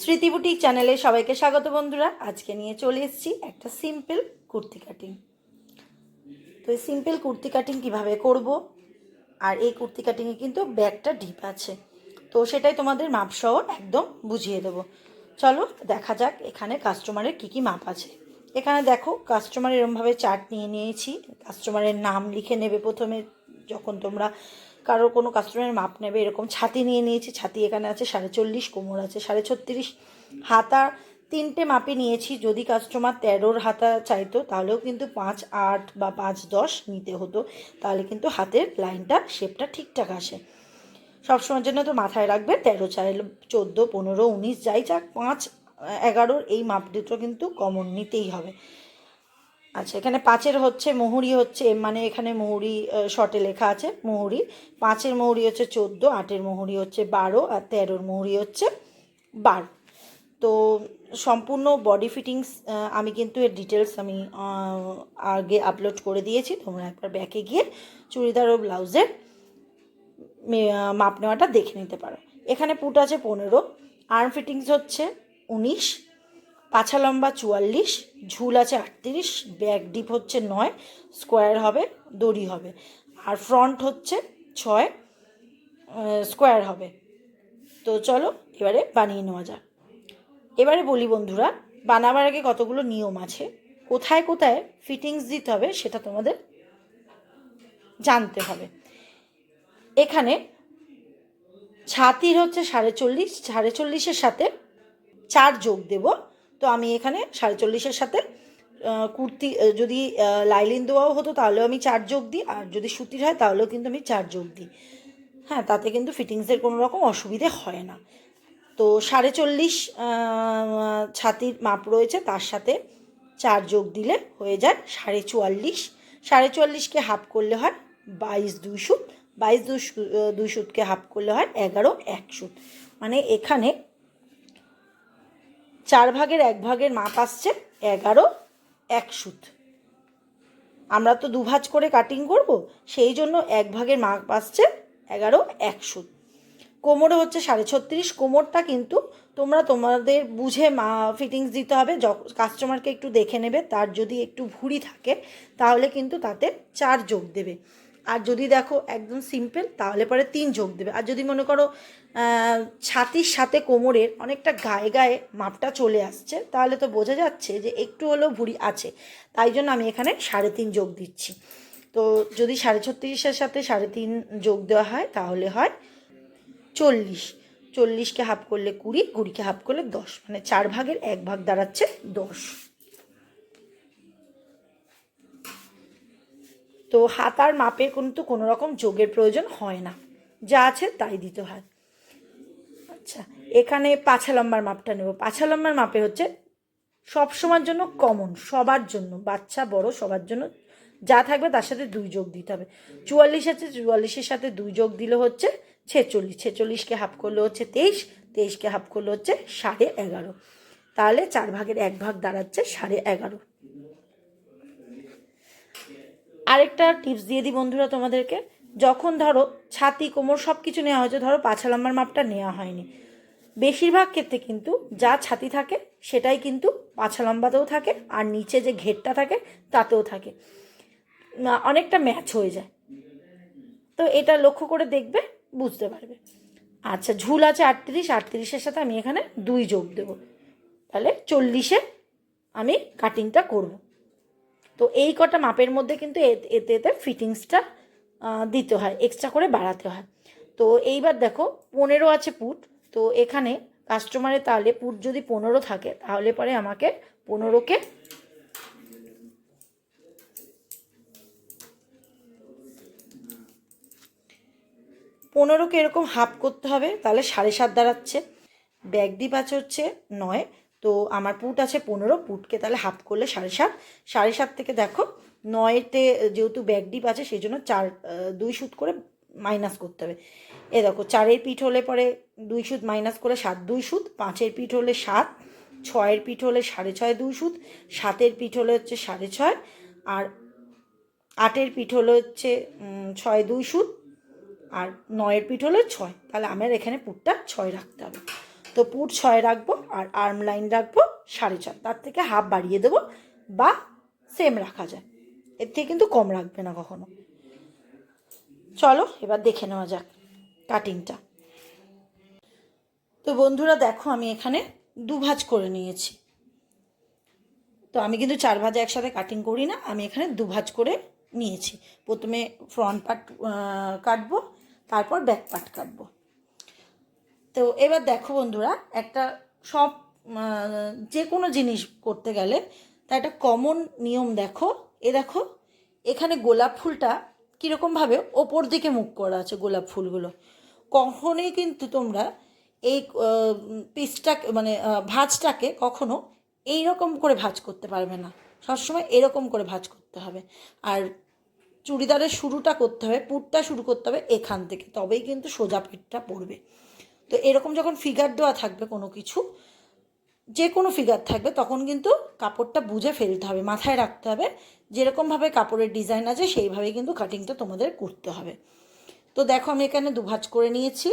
স্মৃতি বুটিক চ্যানেলে সবাইকে স্বাগত বন্ধুরা। আজকে নিয়ে চলে এসেছি একটা সিম্পল কুর্তি কাটিং। তো এই সিম্পল কুর্তি কাটিং কিভাবে করব, আর এই কুর্তি কাটিংয়ে কিন্তু ব্যাকটা ডিপ আছে, তো সেটাই তোমাদের মাপসহ একদম বুঝিয়ে দেবো। চলো দেখা যাক এখানে কাস্টমারের কি কি মাপ আছে। এখানে দেখো কাস্টমার এরমভাবে চার্ট নিয়ে নিয়েছি। কাস্টমারের নাম লিখে নেবে প্রথমে, যখন তোমরা কারোর কোনো কাস্টমারের মাপ নেবে। এরকম ছাতি নিয়ে নিয়েছি, ছাতি এখানে আছে 45, কোমর আছে 36.5, হাতা তিনটে মাপে নিয়েছি। যদি কাস্টমার 13 হাতা চাইতো তাহলেও কিন্তু 5.8 বা 5.10 নিতে হতো, তাহলে কিন্তু হাতের লাইনটা শেপটা ঠিকঠাক আসে। সবসময়ের জন্য তো মাথায় রাখবে 13 চাইলে 14, 15, 19 যাই যাক, 5, 11 এই মাপ দুটো কিন্তু কমন নিতেই হবে। আচ্ছা, এখানে 5-এর হচ্ছে মুহুরি হচ্ছে, মানে এখানে মুহুরি শর্টে লেখা আছে মুহুরি। 5-এর মুহুরি হচ্ছে 14, 8-এর মুহুরি হচ্ছে 12, আর 13-এর মুহুরি হচ্ছে 12। তো সম্পূর্ণ বডি ফিটিংস আমি কিন্তু এর ডিটেলস আমি আগে আপলোড করে দিয়েছি। তোমরা একবার ব্যাকে গিয়ে চুড়িদার ও ব্লাউজের মাপ নেওয়াটা দেখে নিতে পারো। এখানে পুট আছে 15, আর্ম ফিটিংস হচ্ছে 19, পাছা লম্বা 44, ঝুল আছে 38, ব্যাক ডিপ হচ্ছে 9, স্কোয়ার হবে, দড়ি হবে, আর ফ্রন্ট হচ্ছে 6, স্কোয়ার হবে। তো চলো এবারে বানিয়ে নেওয়া যাক। এবারে বলি বন্ধুরা, বানাবার আগে কতগুলো নিয়ম আছে, কোথায় কোথায় ফিটিংস দিতে হবে সেটা তোমাদের জানতে হবে। এখানে ছাতির হচ্ছে 45, 45-এর সাথে 4 যোগ দেব। তো আমি এখানে 45-এর সাথে কুর্তি যদি লাইলিন দেওয়াও হতো তাহলেও আমি 4 যোগ দিই, আর যদি সুতির হয় তাহলেও কিন্তু আমি 4 যোগ দিই। হ্যাঁ, তাতে কিন্তু ফিটিংসের কোনো রকম অসুবিধে হয় না। তো 45 ছাতির মাপ রয়েছে, তার সাথে 4 যোগ দিলে হয়ে যায় 44.5। 44.5কে হাফ করলে হয় 22 সুত, 22 সুতকে হাফ করলে হয় 11 সুত। মানে এখানে 4 ভাগের 1 ভাগের মাপ আসছে 11 সুত। আমরা তো 2 ভাঁজ করে কাটিং করব, সেই জন্য 1 ভাগের মাপ আসছে 11 সুত। কোমরে হচ্ছে 36.5, কোমরটা কিন্তু তোমরা তোমাদের বুঝে ফিটিংস দিতে হবে। কাস্টমারকে একটু দেখে নেবে, তার যদি একটু ভুঁড়ি থাকে তাহলে কিন্তু তাতে 4 যোগ দেবে, আর যদি দেখো একদম সিম্পল তাহলে পরে 3 যোগ দেবে। আর যদি মনে করো ছাতির সাথে কোমরের অনেকটা গায়ে গায়ে মাপটা চলে আসছে, তাহলে তো বোঝা যাচ্ছে যে একটু হলেও ভুঁড়ি আছে, তাই জন্য আমি এখানে 3.5 যোগ দিচ্ছি। তো যদি 36.5-এর সাথে 3.5 যোগ দেওয়া হয় তাহলে হয় 40। 40কে হাফ করলে 20, 20কে হাফ করলে 10, মানে 4 ভাগের 1 ভাগ দাঁড়াচ্ছে 10। তো হাতার মাপে কিন্তু কোনো রকম যোগের প্রয়োজন হয় না, যা আছে তাই দিতে হয়। আচ্ছা, এখানে পাছা লম্বার মাপটা নেব। পাছা লম্বার মাপে হচ্ছে সব সময়ের জন্য কমন, সবার জন্য, বাচ্চা বড় সবার জন্য যা থাকবে তার সাথে 2 যোগ দিতে হবে। 44 আছে, 44-এর সাথে 2 যোগ দিলে হচ্ছে 46, 46কে হাফ করলে হচ্ছে 23, 23কে হাফ করলে হচ্ছে 11.5, তাহলে 4 ভাগের 1 ভাগ দাঁড়াচ্ছে 11.5। আরেকটা টিপস দিয়ে দিই বন্ধুরা তোমাদেরকে, যখন ধরো ছাতি কোমর সব কিছু নেওয়া হয়েছে, ধরো পাছা লম্বার মাপটা নেওয়া হয়নি, বেশিরভাগ ক্ষেত্রে কিন্তু যা ছাতি থাকে সেটাই কিন্তু পাছা লম্বাতেও থাকে, আর নিচে যে ঘেরটা থাকে তাতেও থাকে, অনেকটা ম্যাচ হয়ে যায়। তো এটা লক্ষ্য করে দেখবে, বুঝতে পারবে। আচ্ছা, ঝুল আছে 38, 38-এর সাথে আমি এখানে 2 যোগ দেবো, তাহলে 40-এ আমি কাটিংটা করব। তো এই কটা মাপের মধ্যে কিন্তু এতে এতে ফিটিংসটা দিতে হয়, এক্সট্রা করে বাড়াতে হয়। তো এইবার দেখো 15 আছে পুট, তো এখানে কাস্টমারের তাহলে পুট যদি 15 থাকে তাহলে পরে আমাকে 15কে এরকম হাফ করতে হবে, তাহলে 7.5 দাঁড়াচ্ছে। ব্যাক ডিপ আছে হচ্ছে 9, তো আমার পুট আছে 15, পুটকে তাহলে হাফ করলে 7.5। 7.5 থেকে দেখো 9-তে যেহেতু ব্যাক ডিপ আছে সেই জন্য 2 সুত করে মাইনাস করতে হবে। এ দেখো 4-এর পিঠ হলে পরে 2 সুত মাইনাস করে 7 সুত, 5-এর পিঠ হলে 7, 6-এর পিঠ হলে 6.5 2 সুত, 7-এর পিঠ হলে হচ্ছে 6.5, আর 8-এর পিঠ হলে হচ্ছে 6 2 সুত, আর 9-এর পিঠ হলো 6, তাহলে আমার এখানে পুটটা 6 রাখতে হবে। তো পুট 6 রাখবো আর আর্ম লাইন রাখবো 6.5, তার থেকে হাফ বাড়িয়ে দেবো বা সেম রাখা যায়, এর থেকে কিন্তু কম রাখবে না কখনো। চলো এবার দেখে নেওয়া যাক কাটিংটা। তো বন্ধুরা দেখো আমি এখানে 2 ভাঁজ করে নিয়েছি। তো আমি কিন্তু 4 ভাঁজে একসাথে কাটিং করি না, আমি এখানে 2 ভাঁজ করে নিয়েছি। প্রথমে ফ্রন্ট পার্ট কাটবো, তারপর ব্যাক পার্ট কাটবো। তো এবার দেখো বন্ধুরা, একটা সব যে কোনো জিনিস করতে গেলে তার একটা কমন নিয়ম দেখো। দেখো এখানে গোলাপ ফুলটা কীরকমভাবে ওপর দিকে মুখ করা আছে, গোলাপ ফুলগুলো কখনোই কিন্তু তোমরা এই পিসটাকে মানে ভাঁজটাকে কখনো এই রকম করে ভাঁজ করতে পারবে না, সবসময় এরকম করে ভাঁজ করতে হবে। আর চুড়িদারের শুরুটা করতে হবে, পুটটা শুরু করতে হবে এখান থেকে, তবেই কিন্তু সোজা পিঠটা পড়বে। তো এরকম যখন ফিগার দেওয়া থাকবে কোনো কিছু, যে কোনো ফিগার থাকবে, তখন কিন্তু কাপড়টা বুঝে ফেলতে হবে, মাথায় রাখতে হবে যেরকমভাবে কাপড়ের ডিজাইন আছে সেইভাবেই কিন্তু কাটিংটা তোমাদের করতে হবে। তো দেখো আমি এখানে 2 ভাঁজ করে নিয়েছি।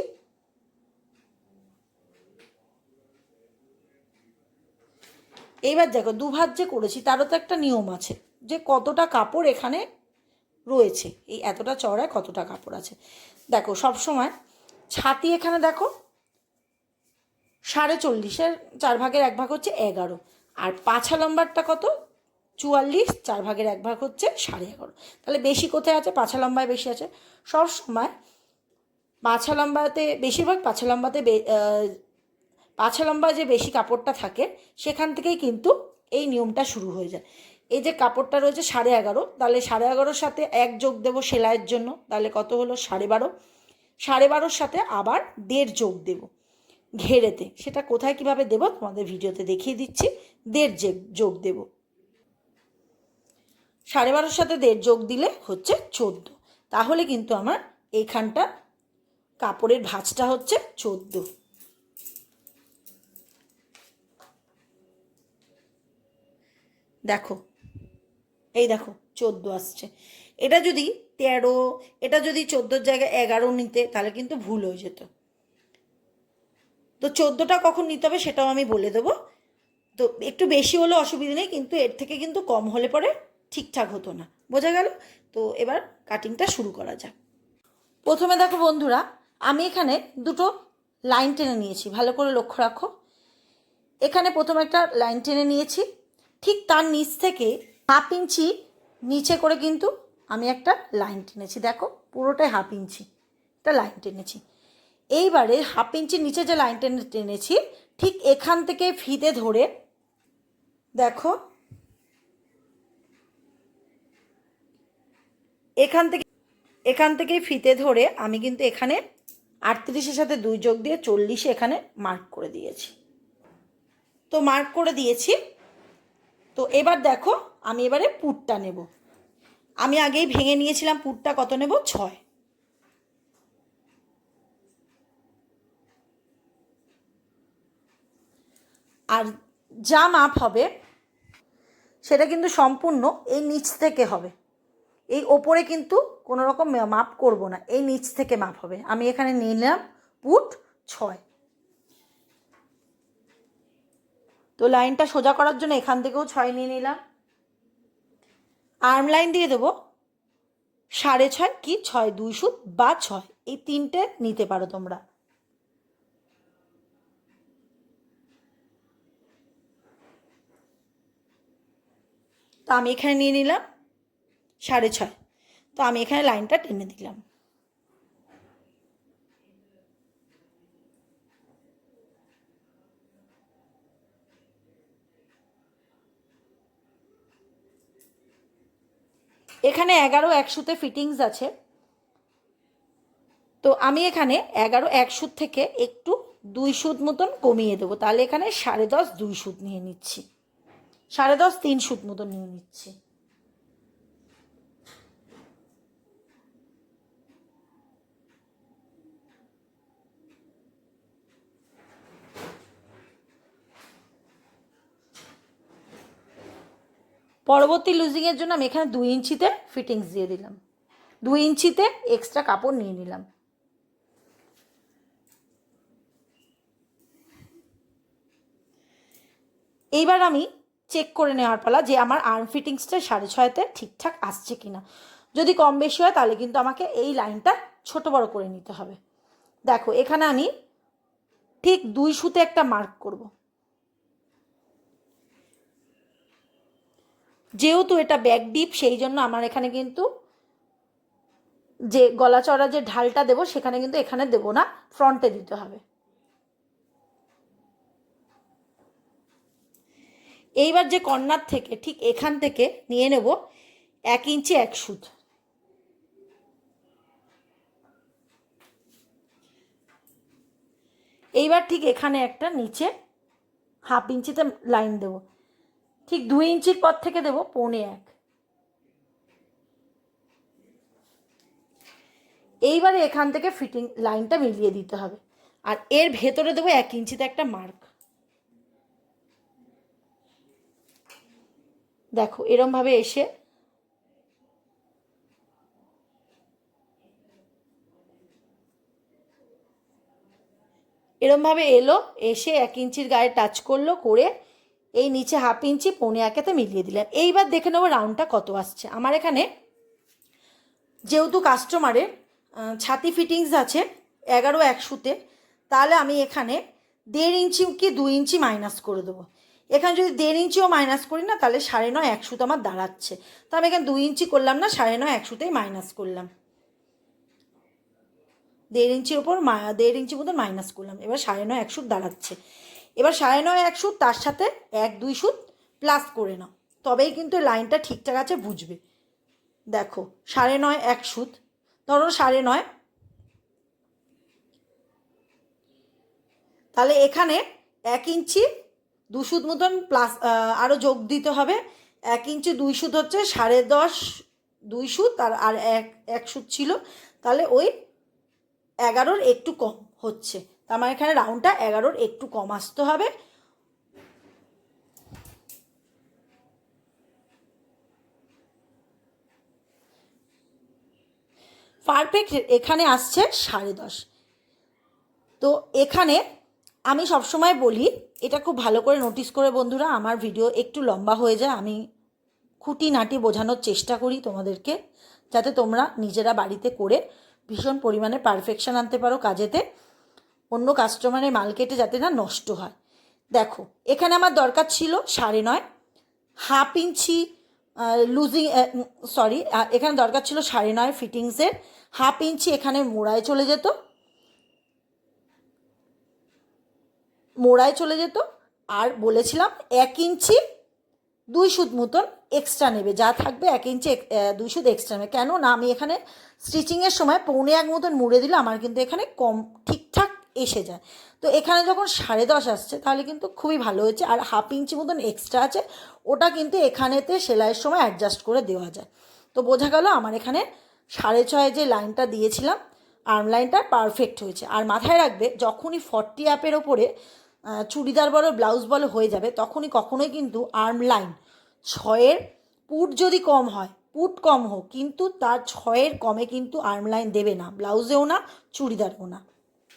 এইবার দেখো 2 ভাঁজ যে করেছি তারও তো একটা নিয়ম আছে, যে কতটা কাপড় এখানে রয়েছে, এই এতটা চওড়ায় কতটা কাপড় আছে। দেখো সব সময় ছাতি এখানে দেখো 40.5, 4 ভাগের 1 ভাগ হচ্ছে 11, আর পাছা লম্বারটা কত 44, 4 ভাগের 1 ভাগ হচ্ছে 11.5। তাহলে বেশি কোথায় আছে? পাছা লম্বায় বেশি আছে। সব সময় পাছা লম্বাতে বেশিরভাগ পাছা লম্বায় যে বেশি কাপড়টা থাকে সেখান থেকেই কিন্তু এই নিয়মটা শুরু হয়ে যায়। এই যে কাপড়টা রয়েছে 11.5, তাহলে 11.5-র সাথে 1 যোগ দেবো সেলাইয়ের জন্য, তাহলে কত হলো 12.5। 12.5-র সাথে আবার 1.5 যোগ দেবো ঘেরেতে, সেটা কোথায় কিভাবে দেবো তোমাদের ভিডিওতে দেখিয়ে দিচ্ছি। 1.5 যোগ দেব, 12.5-র সাথে 1.5 যোগ দিলে হচ্ছে 14। তাহলে কিন্তু আমার এইখানটা কাপড়ের ভাঁজটা হচ্ছে 14। দেখো এই দেখো 14 আসছে। এটা যদি 13, এটা যদি 14-র জায়গায় 11 নিতে তাহলে কিন্তু ভুল হয়ে যেত। তো 14টা কখন নিতে হবে সেটাও আমি বলে দেবো। তো একটু বেশি হলে অসুবিধা নেই, কিন্তু এর থেকে কিন্তু কম হলে পরে ঠিকঠাক হতো না, বোঝা গেল? তো এবার কাটিংটা শুরু করা যাক। প্রথমে দেখো বন্ধুরা, আমি এখানে 2টো লাইন টেনে নিয়েছি, ভালো করে লক্ষ্য রাখো। এখানে প্রথমে একটা লাইন টেনে নিয়েছি, ঠিক তার নিচ থেকে 1/2 ইঞ্চি নিচে করে কিন্তু আমি একটা লাইন টেনেছি। দেখো পুরোটাই 1/2 ইঞ্চি একটা লাইন টেনেছি। এইবারে 1/2 ইঞ্চির নিচে যে লাইন টেনেছি, ঠিক এখান থেকে ফিতে ধরে দেখো এখান থেকে ফিতে ধরে আমি কিন্তু এখানে 38-এর সাথে 2 যোগ দিয়ে 40 এখানে মার্ক করে দিয়েছি। তো মার্ক করে দিয়েছি। তো এবার দেখো আমি এবারে পুটটা নেব। আমি আগেই ভেঙে নিয়েছিলাম পুটটা, কত নেব 6। আর যা মাপ হবে সেটা কিন্তু সম্পূর্ণ এই নিচ থেকে হবে, এই ওপরে কিন্তু কোনো রকম মাপ করব না, এই নিচ থেকে মাপ হবে। আমি এখানে নিলাম পুট 6। তো লাইনটা সোজা করার জন্য এখান থেকেও 6 নিয়ে নিলাম। আর্ম লাইন দিয়ে দেবো 6.5 কি 6, 2 সুত বা 6, এই 3টে নিতে পারো তোমরা। তো আমি এখানে নিয়ে নিলাম 6.5। তো আমি এখানে লাইনটা টেনে দিলাম। এখানে 11 1 সুতে ফিটিংস আছে, তো আমি এখানে 11 1 সুত থেকে একটু 2 সুত মতন কমিয়ে দেবো, তাহলে এখানে 10.5 2 সুত নিয়ে নিচ্ছি, 10.5 3 সুত মতন নিয়ে নিচ্ছি। পরবর্তী লুজিংয়ের জন্য আমি এখানে 2 ইঞ্চিতে ফিটিংস দিয়ে দিলাম, 2 ইঞ্চিতে এক্সট্রা কাপড় নিয়ে নিলাম। এইবার আমি চেক করে নেওয়ার পালা যে আমার আর্ম ফিটিংসটা 6.5-তে ঠিকঠাক আসছে কিনা। যদি কম বেশি হয় তাহলে কিন্তু আমাকে এই লাইনটা ছোট বড় করে নিতে হবে। দেখো এখানে আমি ঠিক 2 সুতে একটা মার্ক করব। যেহেতু এটা ব্যাক ডিপ সেই জন্য আমার এখানে কিন্তু যে গলা চড়া যে ঢালটা দেবো সেখানে কিন্তু এখানে দেবো না, ফ্রন্টে দিতে হবে। এইবার যে কর্নার থেকে ঠিক এখান থেকে নিয়ে নেব 1 ইঞ্চি 1 সুত। এইবার ঠিক এখানে একটা নিচে 1/2 ইঞ্চিতে লাইন দেব। ঠিক 2 ইঞ্চির পর থেকে দেব 1.25। এইবারে এখান থেকে ফিটিং লাইনটা মিলিয়ে দিতে হবে। আর এর ভেতরে দেবো 1 ইঞ্চিতে একটা মার্ক। দেখো এরমভাবে এসে এরমভাবে এলো, এসে 1 ইঞ্চির গায়ে টাচ করলো, করে এই নিচে 1/2 ইঞ্চি 1.25-তে মিলিয়ে দিলাম। এইবার দেখে নেবো রাউন্ডটা কত আসছে। আমার এখানে যেহেতু কাস্টমারের ছাতি ফিটিংস আছে 11 1 সুতে, তাহলে আমি এখানে 1.5 ইঞ্চি কি 2 ইঞ্চি মাইনাস করে দেবো। এখানে যদি 1.5 ইঞ্চিও মাইনাস করি না তাহলে 9.5 1 সুত আমার দাঁড়াচ্ছে। তো আমি এখানে 2 ইঞ্চি করলাম না, 9.5 1 সুতেই মাইনাস করলাম। 1.5 ইঞ্চির ওপর 1.5 ইঞ্চি মতো মাইনাস করলাম। এবার 9.5 1 সুত দাঁড়াচ্ছে। এবার 9.5 1 সুত তার সাথে 1 2 সুত প্লাস করে নাও, তবেই কিন্তু লাইনটা ঠিকঠাক আছে বুঝবে। দেখো 9.5 1 সুত, ধরো 9.5, তাহলে এখানে 1 ইঞ্চি 2 সুত মতন প্লাস আরও যোগ দিতে হবে। 1 ইঞ্চি 2 সুত হচ্ছে 10.5 2 সুত, আর 1 সুত ছিল, তাহলে ওই 11-র একটু কম হচ্ছে। তার মানে এখানে রাউন্ডটা 11-র একটু কম আসতে হবে। পারফেক্ট এখানে আসছে 10.5। তো এখানে আমি সবসময় বলি, এটা খুব ভালো করে নোটিস করে বন্ধুরা, আমার ভিডিও একটু লম্বা হয়ে যায়, আমি খুঁটিনাটি বোঝানোর চেষ্টা করি তোমাদেরকে, যাতে তোমরা নিজেরা বাড়িতে করে ভীষণ পরিমাণে পারফেকশন আনতে পারো কাজেতে, অন্য কাস্টমারের মাল কেটে যাতে না নষ্ট হয়। দেখো এখানে আমার দরকার ছিল 9.5, 1/2 ইঞ্চি লুজিং, সরি, এখানে দরকার ছিল 9.5 ফিটিংসের, 1/2 ইঞ্চি এখানে মোড়ায় চলে যেত, আর বলেছিলাম 1 ইঞ্চি 2 সুত মতন এক্সট্রা নেবে, যা থাকবে 1 ইঞ্চি 2 সুত এক্সট্রা নেবে। কেন না আমি এখানে স্টিচিংয়ের সময় 1.25 মতন মুড়ে দিলে আমার কিন্তু এখানে কম ঠিকঠাক এসে যায়। তো এখানে যখন 10.5 আসছে তাহলে কিন্তু খুবই ভালো হয়েছে। আর 1/2 ইঞ্চি মতন এক্সট্রা আছে, ওটা কিন্তু এখানেতে সেলাইয়ের সময় অ্যাডজাস্ট করে দেওয়া যায়। তো বোঝা গেল আমার এখানে 6.5 যে লাইনটা দিয়েছিলাম আর্ম লাইনটা পারফেক্ট হয়েছে। আর মাথায় রাখবে, যখনই 40 অ্যাপের ওপরে চুড়িদার বলো ব্লাউজ বলো হয়ে যাবে, তখনই কখনোই কিন্তু আর্ম লাইন 6-এর পুট যদি কম হয়, পুট কম হোক, কিন্তু তার 6-এর কমে কিন্তু আর্ম লাইন দেবে না, ব্লাউজেও না চুড়িদারেও না।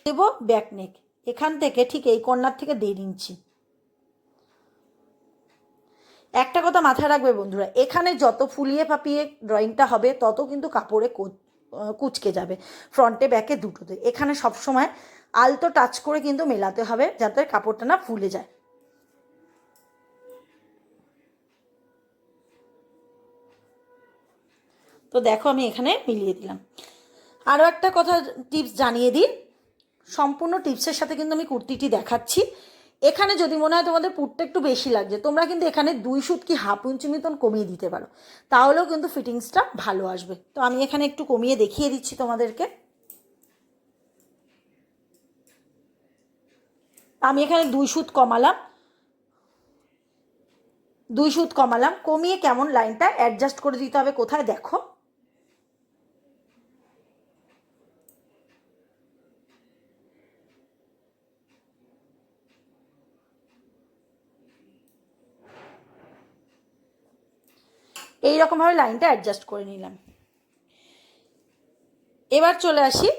দেব ব্যাক নেক, এখান থেকে ঠিক এই কর্নার থেকে 1.5 ইঞ্চি। একটা কথা মাথায় রাখবে বন্ধুরা, এখানে যত ফুলিয়ে ফাঁপিয়ে ড্রয়িংটা হবে তত কিন্তু কাপড়ে কুচকে যাবে, ফ্রন্টে ব্যাকে দুটোতে। এখানে সবসময় আলতো টাচ করে কিন্তু মেলাতে হবে যাতে কাপড়টা না ফুলে যায়। তো দেখো আমি এখানে মিলিয়ে দিলাম। আরও একটা কথা টিপস জানিয়ে দিই, সম্পূর্ণ টিপসের সাথে কিন্তু আমি কুর্তিটি দেখাচ্ছি। এখানে যদি মনে হয় তোমাদের পুটটা একটু বেশি লাগছে, তোমরা কিন্তু এখানে 2 সুত কি 1/2 ইঞ্চি মতন কমিয়ে দিতে পারো, তাহলেও কিন্তু ফিটিংসটা ভালো আসবে। তো আমি এখানে একটু কমিয়ে দেখিয়ে দিচ্ছি তোমাদেরকে। আমি এখানে 2 সুত কমালাম, 2 সুত কমালাম, কমিয়ে কেমন লাইনটা অ্যাডজাস্ট করে দিতে হবে কোথায় দেখো। এইরকমভাবে লাইনটা অ্যাডজাস্ট করে নিলাম। এবার চলে আসি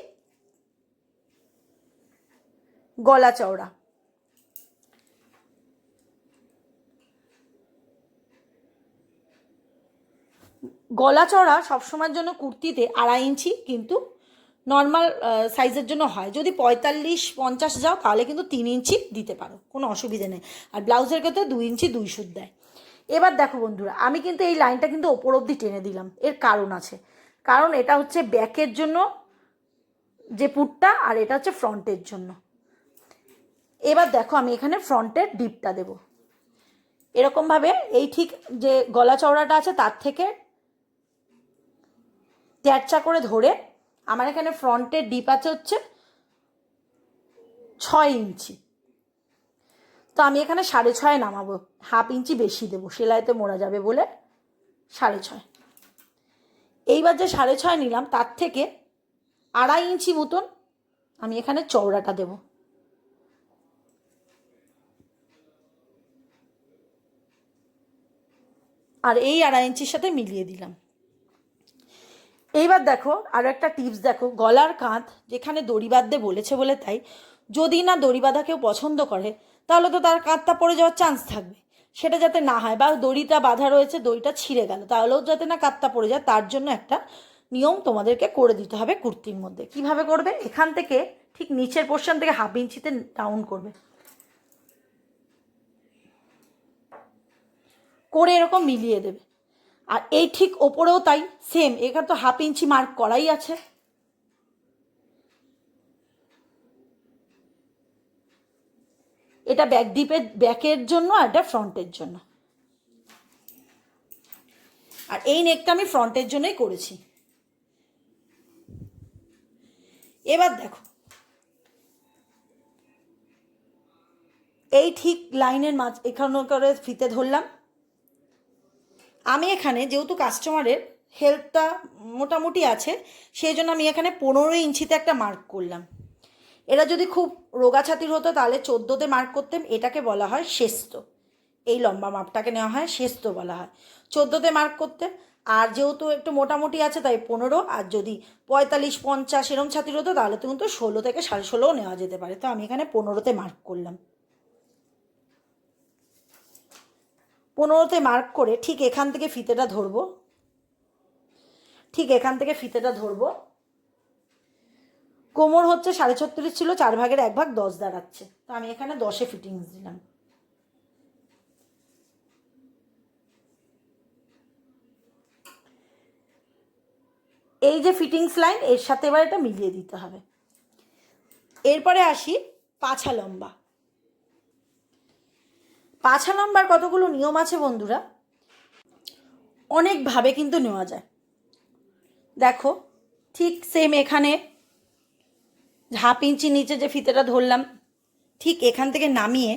গলা চওড়া। গলা চড়া সবসময়ের জন্য কুর্তিতে 2.5 ইঞ্চি কিন্তু নর্মাল সাইজের জন্য হয়। যদি 45-50 যাও তাহলে কিন্তু 3 ইঞ্চি দিতে পারো, কোনো অসুবিধে নেই। আর ব্লাউজের ক্ষেত্রে 2 ইঞ্চি 2 সুত দেয়। এবার দেখো বন্ধুরা, আমি কিন্তু এই লাইনটা কিন্তু ওপর অবধি টেনে দিলাম, এর কারণ আছে। কারণ এটা হচ্ছে ব্যাকের জন্য যে পুটটা, আর এটা হচ্ছে ফ্রন্টের জন্য। এবার দেখো আমি এখানে ফ্রন্টের ডিপটা দেব এরকমভাবে, এই ঠিক যে গলা চওড়াটা আছে তার থেকে ট্যাচা করে ধরে আমার এখানে ফ্রন্টের ডিপ আছে হচ্ছে 6 ইঞ্চি। তো আমি এখানে 6.5 নামাবো, 1/2 ইঞ্চি বেশি দেবো, সেলাইতে মোড়া যাবে বলে 6.5। এইবার যে 6.5 নিলাম তার থেকে 2.5 ইঞ্চি মতন আমি এখানে চওড়াটা দেব। আর এই 2.5 ইঞ্চির সাথে মিলিয়ে দিলাম। এইবার দেখো আরও একটা টিপস, দেখো গলার কাঁধ যেখানে দড়ি বাঁধতে বলেছে বলে তাই, যদি না দড়ি বাঁধা কেউ পছন্দ করে তাহলে তো তার কাঁধটা পড়ে যাওয়ার চান্স থাকবে, সেটা যাতে না হয়। বা দড়িটা বাঁধা রয়েছে, দড়িটা ছিঁড়ে গেল, তাহলেও যাতে না কাঁধটা পড়ে যায়, তার জন্য একটা নিয়ম তোমাদেরকে করে দিতে হবে কুর্তির মধ্যে। কিভাবে করবে, এখান থেকে ঠিক নিচের পোর্শন থেকে 1/2 ইঞ্চিতে ডাউন করবে, করে এরকম মিলিয়ে দেবে। আর এই ঠিক ওপরেও তাই সেম, এখানে তো 1/2 ইঞ্চি মার্ক করাই আছে। এটা ব্যাক ডিপের ব্যাকের জন্য আর এটা ফ্রন্টের জন্য। আর এই নেকটা আমি ফ্রন্টের জন্যই করেছি। এবার দেখো এই ঠিক লাইনের মাঝ এখানে করে ফিতে ধরলাম। আমি এখানে যেহেতু কাস্টমারের হেলথটা মোটামুটি আছে, সেই জন্য আমি এখানে 15 ইঞ্চিতে একটা মার্ক করলাম। এরা যদি খুব রোগা ছাতির হতো তাহলে 14তে মার্ক করতেম, এটাকে বলা হয় শেস্ত। এই লম্বা মাপটাকে নেওয়া হয় শেস্ত বলা হয়। 14তে মার্ক করতে, আর যেহেতু একটু মোটামুটি আছে তাই 15, আর যদি 45-50 এরম ছাতির হতো তাহলে তো কিন্তু 16 থেকে 16.5 নেওয়া যেতে পারে। তো আমি এখানে 15তে মার্ক করলাম। 15তে মার্ক করে ঠিক এখান থেকে ফিতেটা ধরবো, ঠিক এখান থেকে ফিতেটা ধরবো। কোমর হচ্ছে 36.5 ছিল, 4/1 10 দাঁড়াচ্ছে, তো আমি এখানে 10-এ ফিটিংস দিলাম। এই যে ফিটিংস লাইন, এর সাথে এবার এটা মিলিয়ে দিতে হবে। এরপরে আসি পাছা লম্বা। পাছা লম্বার কতগুলো নিয়ম আছে বন্ধুরা, অনেকভাবে কিন্তু নেওয়া যায়। দেখো ঠিক সেম এখানে 1/2 ইঞ্চি নিচে যে ফিতেটা ধরলাম, ঠিক এখান থেকে নামিয়ে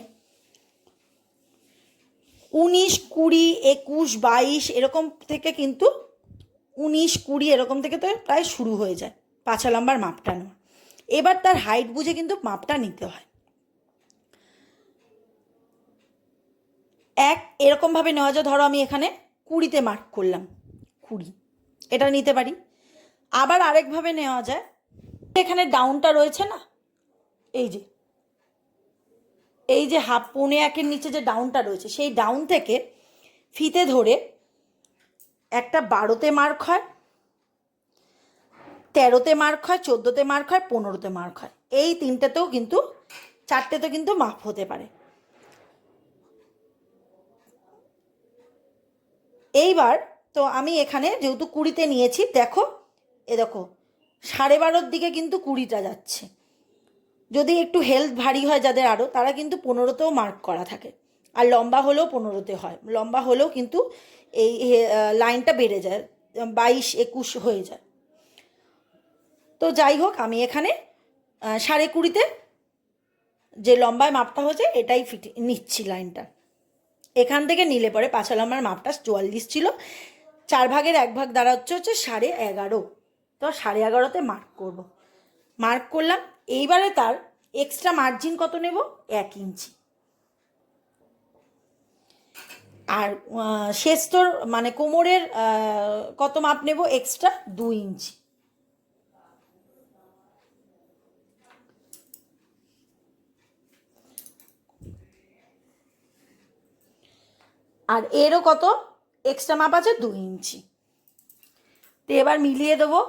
19, 20, 21, 22 এরকম থেকে কিন্তু 19, 20 এরকম থেকে তো প্রায় শুরু হয়ে যায় পাছা লম্বার মাপটা নেওয়া। এবার তার হাইট বুঝে কিন্তু মাপটা নিতে হয়। এরকমভাবে নেওয়া যায়, ধরো আমি এখানে 20তে মার্ক করলাম, 20 এটা নিতে পারি। আবার আরেকভাবে নেওয়া যায়, এখানে ডাউনটা রয়েছে না, এই যে 1/2 নিচে যে ডাউনটা রয়েছে, সেই ডাউন থেকে ফিতে ধরে একটা 12তে মার্ক হয়, 13তে মার্ক হয়, 14তে মার্ক হয়, 15তে মার্ক হয়। এই 3টেতেও কিন্তু 4টেতেও কিন্তু মাপ হতে পারে। এইবার তো আমি এখানে যেহেতু 20তে নিয়েছি, দেখো দেখো 12.5 দিকে কিন্তু 20টা যাচ্ছে। যদি একটু হেলথ ভারী হয় যাদের আরও, তারা কিন্তু 15তেও মার্ক করা থাকে। আর লম্বা হলেও 15তে হয়, লম্বা হলেও কিন্তু এই লাইনটা বেড়ে যায়, 22-21 হয়ে যায়। তো যাই হোক, আমি এখানে 20.5তে যে লম্বায় মাপটা হয়েছে এটাই নিচ্ছি লাইনটা। এখান থেকে নিলে পরে পাছা লম্বার মাপটা 44 ছিল, 4/1 দ্বারা হচ্ছে 11.5। তো 11.5তে মার্ক করব, মার্ক করলাম। এইবারে তার এক্সট্রা মার্জিন কত নেব, 1 ইঞ্চি। আর শেস্তর মানে কোমরের কত মাপ নেব, এক্সট্রা 2 ইঞ্চি। আর এরও কত এক্সট্রা মাপ আছে, 2 ইঞ্চি। তো এবার মিলিয়ে দেবো।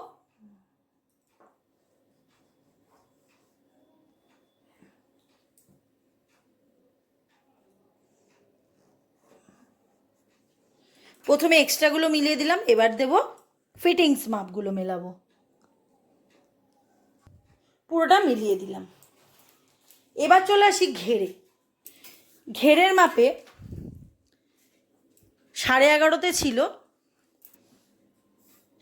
প্রথমে এক্সট্রাগুলো মিলিয়ে দিলাম, এবার দেব ফিটিংস মাপগুলো মেলাবো। পুরোটা মিলিয়ে দিলাম। এবার চলে আসি ঘেরে। ঘেরের মাপে 11.5 ছিল,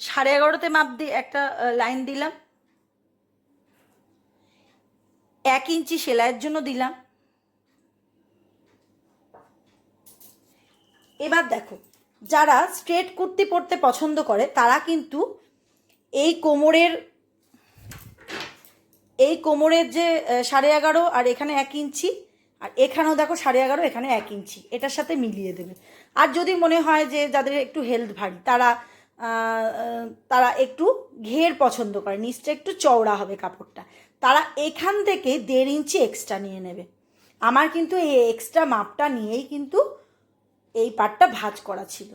11.5 মাপ দিয়ে একটা লাইন দিলাম। 1 ইঞ্চি সেলাইয়ের জন্য দিলাম। এবার দেখো, যারা স্ট্রেট কুর্তি পরতে পছন্দ করে তারা কিন্তু এই কোমরের যে 11.5 আর এখানে 1 ইঞ্চি, আর এখানেও দেখো 11.5, এখানে 1 ইঞ্চি, এটার সাথে মিলিয়ে দেবে। আর যদি মনে হয় যে যাদের একটু হেলথ ভারী, তারা একটু ঘের পছন্দ করে, নিচটা একটু চওড়া হবে কাপড়টা, তারা এখান থেকে 1.5 ইঞ্চি এক্সট্রা নিয়ে নেবে। আমার কিন্তু এই এক্সট্রা মাপটা নিয়েই কিন্তু এই পাটটা ভাঁজ করা ছিল।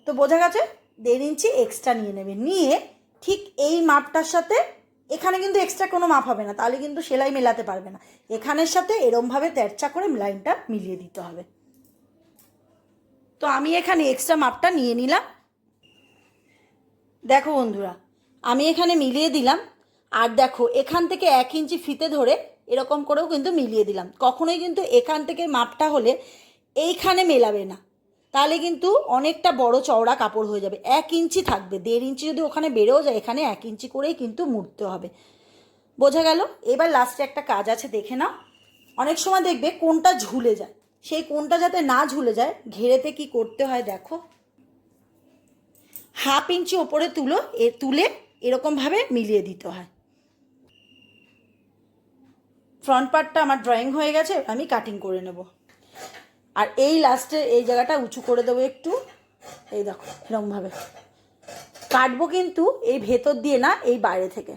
তো বোঝা গেছে, 1.5 ইঞ্চি এক্সট্রা নিয়ে নেবে। নিয়ে ঠিক এই মাপটার সাথে, এখানে কিন্তু এক্সট্রা কোনো মাপ হবে না, তাহলে কিন্তু সেলাই মেলাতে পারবে না। এখানের সাথে এরমভাবে তেরচা করে লাইনটা মিলিয়ে দিতে হবে। তো আমি এখানে এক্সট্রা মাপটা নিয়ে নিলাম। দেখো বন্ধুরা, আমি এখানে মিলিয়ে দিলাম। আর দেখো, এখান থেকে 1 ইঞ্চি ফিতে ধরে এরকম করেও কিন্তু মিলিয়ে দিলাম। কখনোই কিন্তু এখান থেকে মাপটা হলে এইখানে মেলাবে না, তাহলে কিন্তু অনেকটা বড় চওড়া কাপড় হয়ে যাবে। 1 ইঞ্চি থাকবে, 1.5 ইঞ্চি যদি ওখানে বেড়েও যায়, এখানে 1 ইঞ্চি করেই কিন্তু মুড়তে হবে। বোঝা গেল? এবার লাস্টে একটা কাজ আছে, দেখে নাও। অনেক সময় দেখবে কোনটা ঝুলে যায়, সেই কোনটা যাতে না ঝুলে যায়, ঘেরেতে কি করতে হয় দেখো, 1/2 ইঞ্চি ওপরে তুলে এরকমভাবে মিলিয়ে দিতে হয়। ফ্রন্ট পার্টটা আমার ড্রয়িং হয়ে গেছে, আমি কাটিং করে নেব। আর এই লাস্টে এই জায়গাটা উঁচু করে দেবো একটু, এই দেখো এরকমভাবে কাটবো, কিন্তু এই ভেতর দিয়ে না, এই বাইরে থেকে।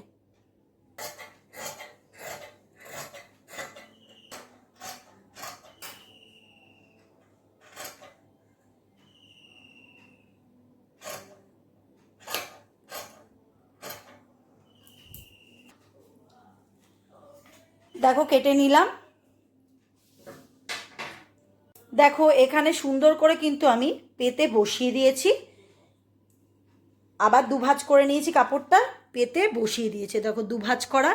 দেখো কেটে নিলাম। দেখো এখানে সুন্দর করে কিন্তু আমি পেতে বসিয়ে দিয়েছি, আবার দুভাঁজ করে নিয়েছি কাপড়টা, পেতে বসিয়ে দিয়েছি। দেখো দুভাঁজ করা,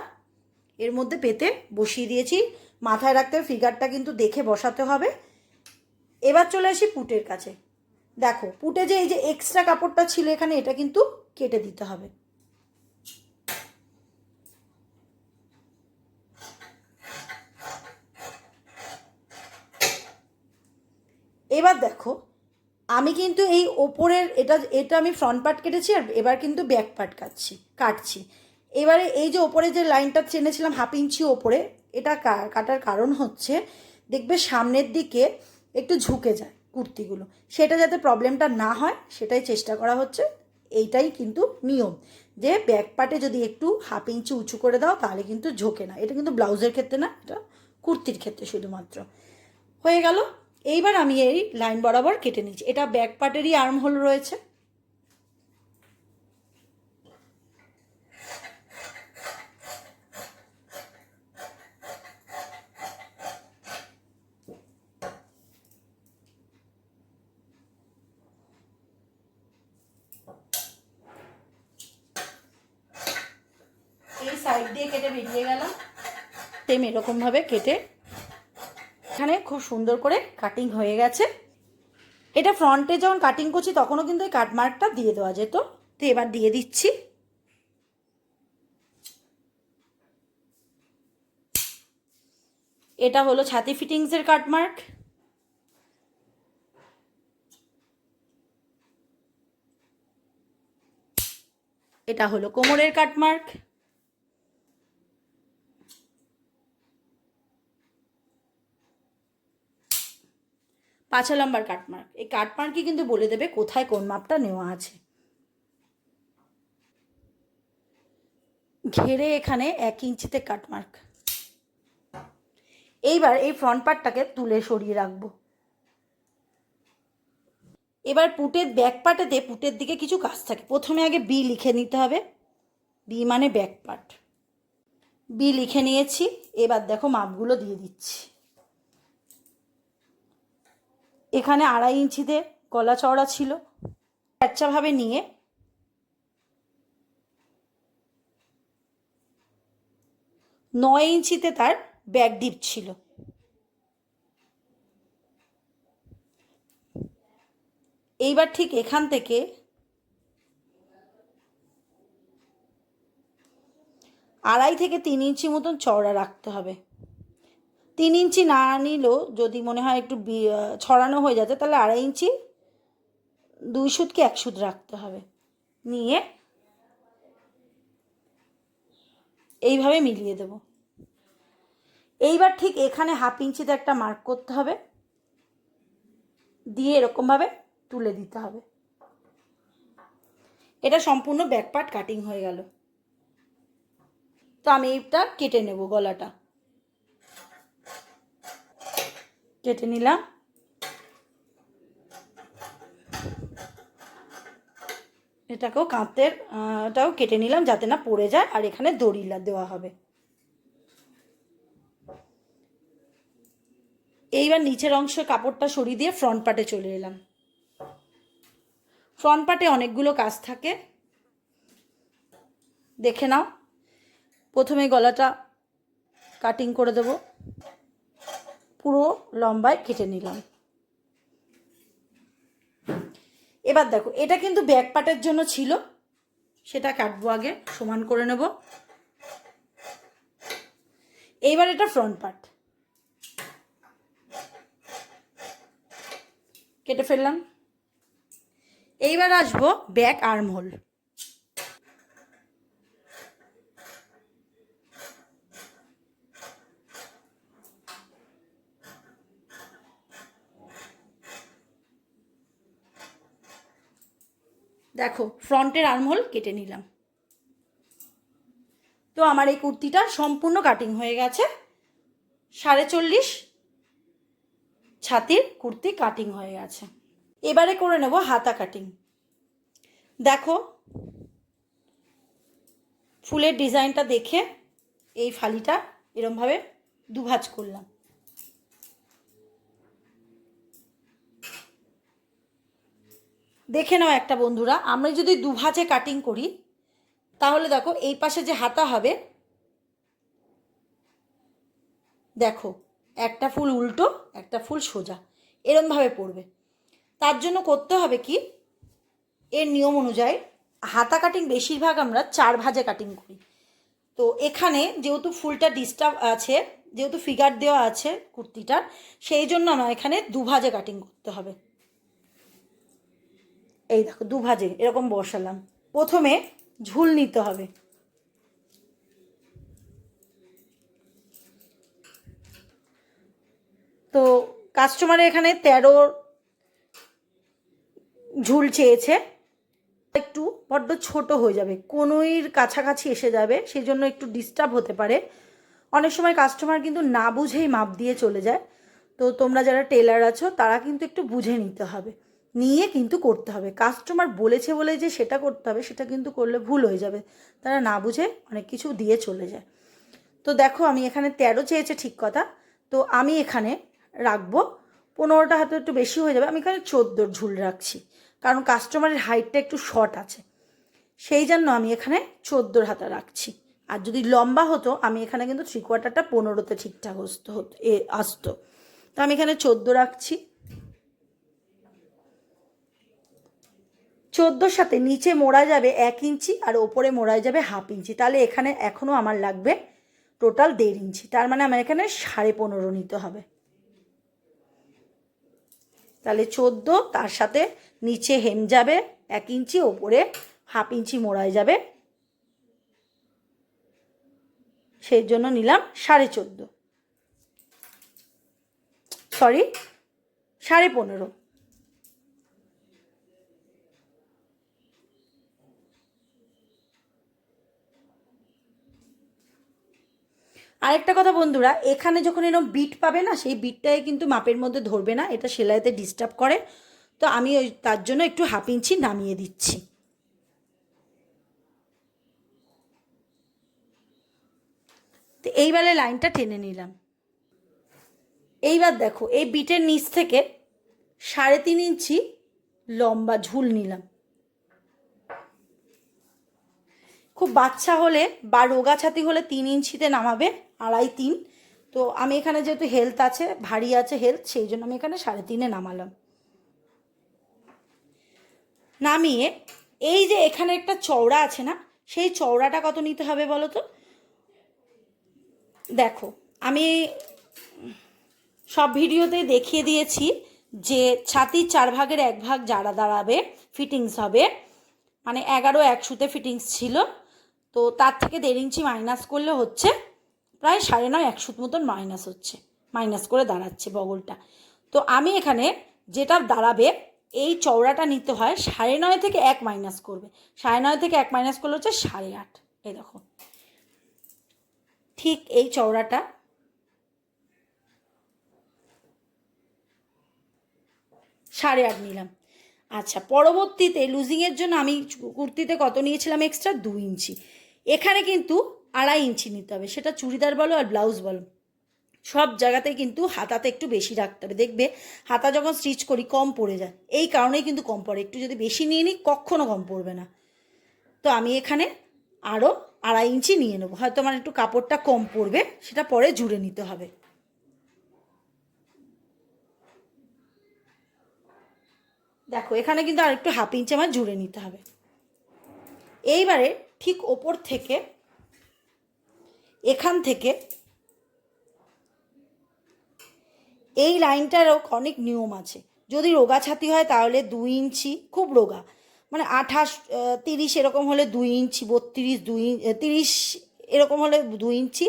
এর মধ্যে পেতে বসিয়ে দিয়েছি। মাথায় রাখতে হবে, ফিগারটা কিন্তু দেখে বসাতে হবে। এবার চলে আসি পুটের কাছে। দেখো পুটে যে এই যে এক্সট্রা কাপড়টা ছিল এখানে, এটা কিন্তু কেটে দিতে হবে। এবার দেখো, আমি কিন্তু এই ওপরের এটা আমি ফ্রন্ট পার্ট কেটেছি, আর এবার কিন্তু ব্যাক পার্ট কাটছি। এবারে এই যে ওপরে যে লাইনটা টেনেছিলাম 1/2 ইঞ্চি ওপরে, এটা কাটার কারণ হচ্ছে, দেখবে সামনের দিকে একটু ঝুঁকে যায় কুর্তিগুলো, সেটা যাতে প্রবলেমটা না হয় সেটাই চেষ্টা করা হচ্ছে। এইটাই কিন্তু নিয়ম, যে ব্যাক পার্টে যদি একটু 1/2 ইঞ্চি উঁচু করে দাও তাহলে কিন্তু ঝোঁকে না। এটা কিন্তু ব্লাউজের ক্ষেত্রে না, এটা কুর্তির ক্ষেত্রে শুধুমাত্র। হয়ে গেল। এইবার আমি এই লাইন বরাবর কেটে নিচ্ছি। এটা ব্যাক পার্টেরই আর্ম হোল রয়েছে। এই সাইড দিয়ে কেটে বেরিয়ে গেলাম। সেম এরকমভাবে কেটে এখানে খুব সুন্দর করে কাটিং হয়ে গেছে। এটা ফ্রন্টে যখন কাটিং করছি তখনও কিন্তু এই কাটমার্কটা দিয়ে দেওয়া যেত, তো এবার দিয়ে দিচ্ছি। এটা হলো ছাতি ফিটিংসের কাটমার্ক। এটা হলো কোমরের কাটমার্ক। পাছা লম্বার কাটমার্ক। এই কাটমার্কই কিন্তু বলে দেবে কোথায় কোন মাপটা নেওয়া আছে। ঘেরে এখানে 1 ইঞ্চিতে কাটমার্ক। এইবার এই ফ্রন্ট পার্টটাকে তুলে সরিয়ে রাখবো। এবার পুটের ব্যাক পার্টেতে পুটের দিকে কিছু কাজ থাকে। প্রথমে আগে বি লিখে নিতে হবে, বি মানে ব্যাক পার্ট। বি লিখে নিয়েছি। এবার দেখো মাপগুলো দিয়ে দিচ্ছি। এখানে 2.5 ইঞ্চিতে গলা চওড়া ছিল, ভাবে নিয়ে 9 ইঞ্চিতে তার ব্যাক ডিপ ছিল। এইবার ঠিক এখান থেকে 2.5 থেকে 3 ইঞ্চি মতন চওড়া রাখতে হবে। 3 ইঞ্চি না নিলেও যদি মনে হয় একটু ছড়ানো হয়ে যাচ্ছে, তাহলে 2.5 ইঞ্চি 2 সুত কি 1 সুত রাখতে হবে। নিয়ে এইভাবে মিলিয়ে দেব। এইবার ঠিক এখানে 1/2 ইঞ্চিতে একটা মার্ক করতে হবে, দিয়ে এরকমভাবে তুলে দিতে হবে। এটা সম্পূর্ণ ব্যাক পার্ট কাটিং হয়ে গেল। তো আমি এটা কেটে নেব, গলাটা কেটে নিলাম। এটাকেও এটাও কেটে নিলাম যাতে না পড়ে যায়, আর এখানে দড়ি দেওয়া হবে। এইবার নিচের অংশ কাপড়টা সরিয়ে দিয়ে ফ্রন্ট পার্টে চলে এলাম। ফ্রন্ট পার্টে অনেকগুলো কাজ থাকে, দেখে নাও। প্রথমে গলাটা কাটিং করে দেব, পুরো লম্বায় কেটে নিলাম। এবার দেখো, এটা কিন্তু ব্যাক পার্টের জন্য ছিল, সেটা কাটবো আগে, সমান করে নেব। এইবার এটা ফ্রন্ট পার্ট কেটে ফেললাম। এইবার আসবো ব্যাক আর্ম হোল। দেখো, ফ্রন্টের আর্মহোল কেটে নিলাম। তো আমার এই কুর্তিটা সম্পূর্ণ কাটিং হয়ে গেছে। 45.5 ছাতির কুর্তি কাটিং হয়ে গেছে। এবারে করে নেব হাতা কাটিং। দেখো, ফুলের ডিজাইনটা দেখে এই ফালিটা এরমভাবে দুভাঁজ করলাম। দেখে নাও একটা বন্ধুরা, আমরা যদি দুভাঁজে কাটিং করি তাহলে দেখো এই পাশে যে হাতা হবে, দেখো একটা ফুল উল্টো একটা ফুল সোজা এরমভাবে পড়বে। তার জন্য করতে হবে কি, এর নিয়ম অনুযায়ী হাতা কাটিং বেশিরভাগ আমরা 4 ভাঁজে কাটিং করি। তো এখানে যেহেতু ফুলটা ডিস্টার্ব আছে, যেহেতু ফিগার দেওয়া আছে কুর্তিটার, সেই জন্য আমার এখানে 2 ভাঁজে কাটিং করতে হবে। এই দেখো 2 ভাঁজে এরকম বসালাম। প্রথমে ঝুল নিতে হবে। তো কাস্টমারে এখানে 13 ঝুল চেয়েছে, একটু বড্ড ছোট হয়ে যাবে, কোনোইর কাছাকাছি এসে যাবে, সেই জন্য একটু ডিস্টার্ব হতে পারে। অনেক সময় কাস্টমার কিন্তু না বুঝেই মাপ দিয়ে চলে যায়। তো তোমরা যারা টেলার আছো তারা কিন্তু একটু বুঝে নিতে হবে, নিয়ে কিন্তু করতে হবে। কাস্টমার বলেছে বলে যে সেটা করতে হবে, সেটা কিন্তু করলে ভুল হয়ে যাবে। তারা না বুঝে অনেক কিছু দিয়ে চলে যায়। তো দেখো, আমি এখানে 13 চেয়েছে ঠিক কথা, তো আমি এখানে রাখবো 15টা, হয়তো একটু বেশি হয়ে যাবে। আমি এখানে 14 ঝুল রাখছি, কারণ কাস্টমারের হাইটটা একটু শর্ট আছে, সেই জন্য আমি এখানে 14 হাতা রাখছি। আর যদি লম্বা হতো আমি এখানে কিন্তু 3/4টা 15তে ঠিকঠাক আসতো। তো আমি এখানে 14 রাখছি। 14 সাথে নিচে মোড়া যাবে 1 ইঞ্চি আর ওপরে মোড়ায় যাবে 1/2 ইঞ্চি, তাহলে এখানে এখনও আমার লাগবে টোটাল 1.5 ইঞ্চি। তার মানে আমার এখানে 15.5 নিতে হবে। তাহলে 14, তার সাথে নিচে হেম যাবে 1 ইঞ্চি, ওপরে 1/2 ইঞ্চি মোড়ায় যাবে, সেই জন্য নিলাম 14.5, সরি 15.5। আরেকটা কথা বন্ধুরা, এখানে যখন এরকম বিট পাবে না, সেই বিটটাই কিন্তু মাপের মধ্যে ধরবে না, এটা সেলাইতে ডিস্টার্ব করে। তো আমি ওই তার জন্য একটু 1/2 ইঞ্চি নামিয়ে দিচ্ছি। তো এইবারে লাইনটা টেনে নিলাম। এইবার দেখো এই বিটের নিচ থেকে 3.5 ইঞ্চি লম্বা ঝুল নিলাম। খুব বাচ্চা হলে বা রোগা ছাতি হলে 3 ইঞ্চিতে নামাবে, 2.5-3। তো আমি এখানে যেহেতু হেলথ আছে, ভারী আছে হেলথ, সেই জন্য আমি এখানে 3.5-এ নামালাম। নামিয়ে এই যে এখানে একটা চওড়া আছে না, সেই চওড়াটা কত নিতে হবে বলো তো? দেখো আমি সব ভিডিওতেই দেখিয়ে দিয়েছি যে ছাতির 4 ভাগের 1 ভাগ যারা দাঁড়াবে ফিটিংস হবে, মানে 11 সুতে ফিটিংস ছিল, তো তার থেকে 1.5 ইঞ্চি মাইনাস করলে হচ্ছে প্রায় 9.5 সুত মতন মাইনাস হচ্ছে, মাইনাস করে দাঁড়াচ্ছে বগলটা। তো আমি এখানে যেটা দাঁড়াবে এই চওড়াটা নিতে হয় 9.5 থেকে 1 মাইনাস করবে, 9.5 থেকে 1 মাইনাস করলে হচ্ছে 8.5। এই দেখো ঠিক এই চওড়াটা 8.5 নিলাম। আচ্ছা, পরবর্তীতে লুজিংয়ের জন্য আমি কুর্তিতে কত নিয়েছিলাম এক্সট্রা? 2 ইঞ্চি। এখানে কিন্তু 2.5 ইঞ্চি নিতে হবে, সেটা চুড়িদার বলো আর ব্লাউজ বলো, সব জায়গাতেই কিন্তু হাতাতে একটু বেশি রাখতে হবে। দেখবে হাতা যখন স্টিচ করি কম পড়ে যায়, এই কারণেই কিন্তু কম পড়ে। একটু যদি বেশি নিয়ে নিই কখনো কম পড়বে না। তো আমি এখানে আরও 2.5 ইঞ্চি নিয়ে নেবো, হয়তো আমার একটু কাপড়টা কম পড়বে, সেটা পরে জুড়ে নিতে হবে। দেখো এখানে কিন্তু আর একটু 1/2 ইঞ্চি আমার জুড়ে নিতে হবে। এইবারে ঠিক ওপর থেকে এখান থেকে এই লাইনটারও অনেক নিয়ম আছে। যদি রোগা ছাতি হয় তাহলে 2 ইঞ্চি, খুব রোগা মানে 28 30 এরকম হলে 2 ইঞ্চি, 32 30 এরকম হলে 2 ইঞ্চি,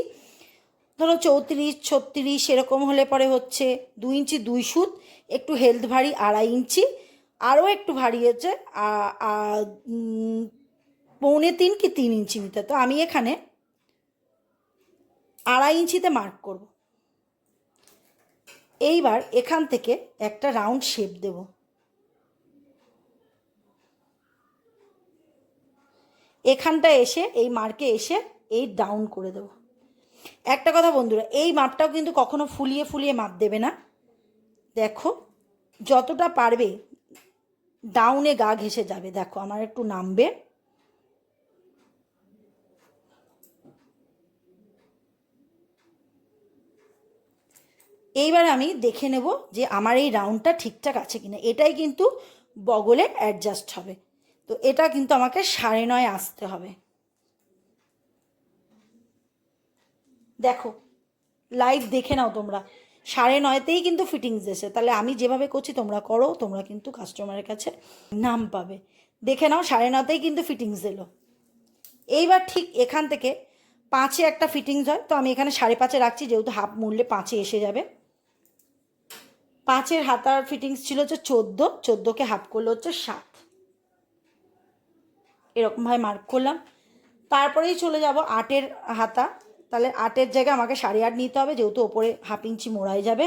ধরো 34 36 এরকম হলে পরে হচ্ছে 2 ইঞ্চি 2 সুত, একটু হেলথ ভারী 2.5 ইঞ্চি, আরও একটু ভারী হচ্ছে 2.75 কি 3 ইঞ্চি নিতে। তো আমি এখানে 2.5 ইঞ্চিতে মার্ক করব। এইবার এখান থেকে একটা রাউন্ড শেপ দেব। এখানটা এসে এই মার্কে এসে এই ডাউন করে দেব। একটা কথা বন্ধুরা, এই মাপটাও কিন্তু কখনো ফুলিয়ে ফুলিয়ে মাপ দেবে না। দেখো যতটা পারবে ডাউনে গা ঘেঁষে যাবে। দেখো আমার একটু নামবে, এইবার আমি দেখে নেব যে আমার এই রাউন্ডটা ঠিকঠাক আছে কিনা। এটাই কিন্তু বগলে অ্যাডজাস্ট হবে। তো এটা কিন্তু আমাকে 9.5 আসতে হবে। দেখো লাইভ দেখে নাও তোমরা, 9.5তেই কিন্তু ফিটিংস এসে। তাহলে আমি যেভাবে করছি তোমরা করো, তোমরা কিন্তু কাস্টমারের কাছে নাম পাবে। দেখে নাও 9.5তেই কিন্তু ফিটিংস এলো। এইবার ঠিক এখান থেকে 5-এ একটা ফিটিংস হয়, তো আমি এখানে 5.5-এ রাখছি, যেহেতু হাফ মূল্যে 5-এ এসে যাবে। 5-এর হাতার ফিটিংস ছিল হচ্ছে 14, 14কে হাফ করলে হচ্ছে 7, এরকমভাবে মার্ক করলাম। তারপরেই চলে যাব 8-এর হাতা। তাহলে 8-এর জায়গায় আমাকে 8.5 নিতে হবে, যেহেতু ওপরে 1/2 ইঞ্চি মোড়াই যাবে।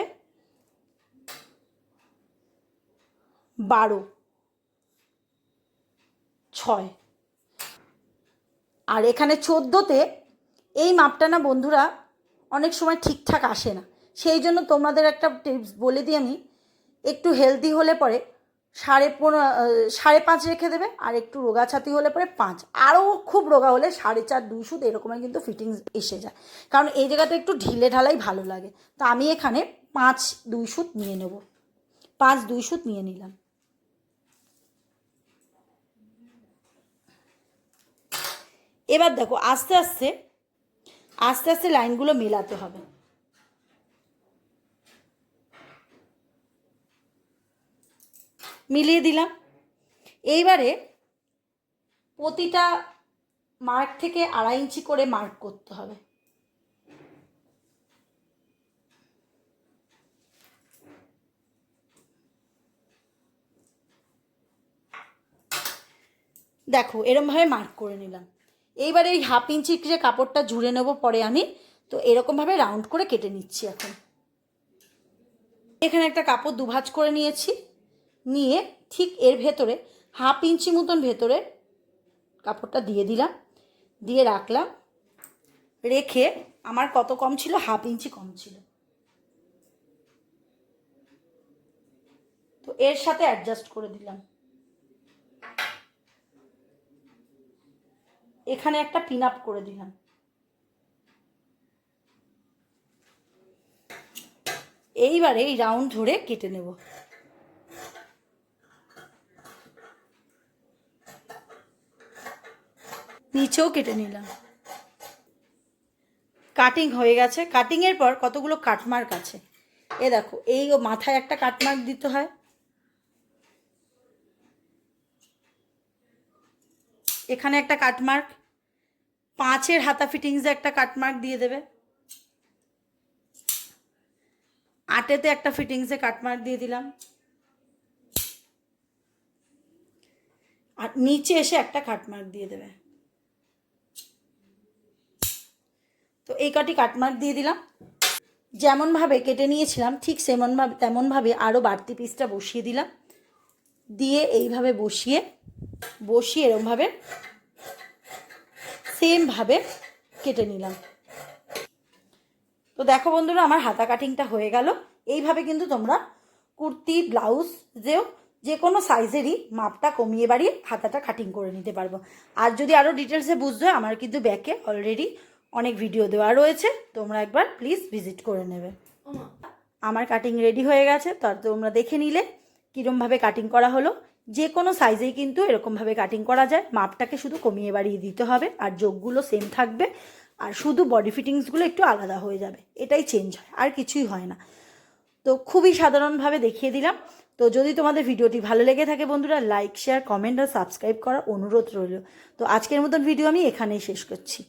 12, 6, আর এখানে 14তে এই মাপটা না বন্ধুরা অনেক সময় ঠিকঠাক আসে না, সেই জন্য তোমাদের একটা টিপস বলে দিই আমি, একটু হেলদি হলে পরে 5.5 রেখে দেবে, আর একটু রোগা ছাতি হলে পরে 5, আরও খুব রোগা হলে 4.5 2 সুত এরকমের কিন্তু ফিটিংস এসে যায়, কারণ এই জায়গাটা একটু ঢিলে ঢালাই ভালো লাগে। তো আমি এখানে 5 2 সুত নিয়ে নেব, 5 2 সুত নিয়ে নিলাম। এবার দেখো আস্তে আস্তে আস্তে আস্তে লাইনগুলো মেলাতে হবে। মিলিয়ে দিলাম। এইবারে প্রতিটা মার্ক থেকে 2.5 ইঞ্চি করে মার্ক করতে হবে। দেখো এরমভাবে মার্ক করে নিলাম। এইবার এই 1/2 ইঞ্চি যে কাপড়টা জুড়ে নেব পরে আমি, তো এরকমভাবে রাউন্ড করে কেটে নিচ্ছি। এখন এখানে একটা কাপড় দুভাঁজ করে নিয়েছি, নিয়ে ঠিক এর ভেতরে 1/2 ইঞ্চি মতন ভেতরে কাপড়টা দিয়ে দিলাম, দিয়ে রাখলাম। রেখে আমার কত কম ছিল, 1/2 ইঞ্চি কম ছিল, তো এর সাথে অ্যাডজাস্ট করে দিলাম। এখানে একটা পিন আপ করে দিলাম। এইবারে এই রাউন্ড ধরে কেটে নেব। নিচেও কেটে নিলাম। কাটিং হয়ে গেছে। কাটিংয়ের পর কতগুলো কাটমার্ক আছে, এ দেখো, এই মাথায় একটা কাটমার্ক দিতে হয়, এখানে একটা কাটমার্ক, 5-এর হাতা ফিটিংসে একটা কাটমার্ক দিয়ে দেবে, 8-এতে একটা ফিটিংসে কাটমার্ক দিয়ে দিলাম, আর নিচে এসে একটা কাটমার্ক দিয়ে দেবে। তো এই কটি কাটমার্ক দিয়ে দিলাম। যেমনভাবে কেটে নিয়েছিলাম ঠিক তেমনভাবে আরও বাড়তি পিসটা বসিয়ে দিলাম। দিয়ে এইভাবে বসিয়ে এরমভাবে সেমভাবে কেটে নিলাম। তো দেখো বন্ধুরা, আমার হাতা কাটিংটা হয়ে গেল। এইভাবে কিন্তু তোমরা কুর্তি, ব্লাউজ যে কোনো সাইজেরই মাপটা কমিয়ে বাড়িয়ে হাতাটা কাটিং করে নিতে পারবো। আর যদি আরও ডিটেলসে বুঝতে হয়, আমার কিন্তু ব্যাকে অলরেডি অনেক ভিডিও দেওয়া রয়েছে, তোমরা একবার প্লিজ ভিজিট করে নেবে। আমার কাটিং রেডি হয়ে গেছে, তার তোমরা দেখে নিলে কীরমভাবে কাটিং করা হলো। যে কোনো সাইজেই কিন্তু এরকমভাবে কাটিং করা যায়, মাপটাকে শুধু কমিয়ে বাড়িয়ে দিতে হবে, আর যোগগুলো সেম থাকবে, আর শুধু বডি ফিটিংসগুলো একটু আলাদা হয়ে যাবে, এটাই চেঞ্জ হয়, আর কিছুই হয় না। তো খুবই সাধারণভাবে দেখিয়ে দিলাম। তো যদি তোমাদের ভিডিওটি ভালো লেগে থাকে বন্ধুরা, লাইক, শেয়ার, কমেন্ট আর সাবস্ক্রাইব করার অনুরোধ রইল। তো আজকের মতন ভিডিও আমি এখানেই শেষ করছি।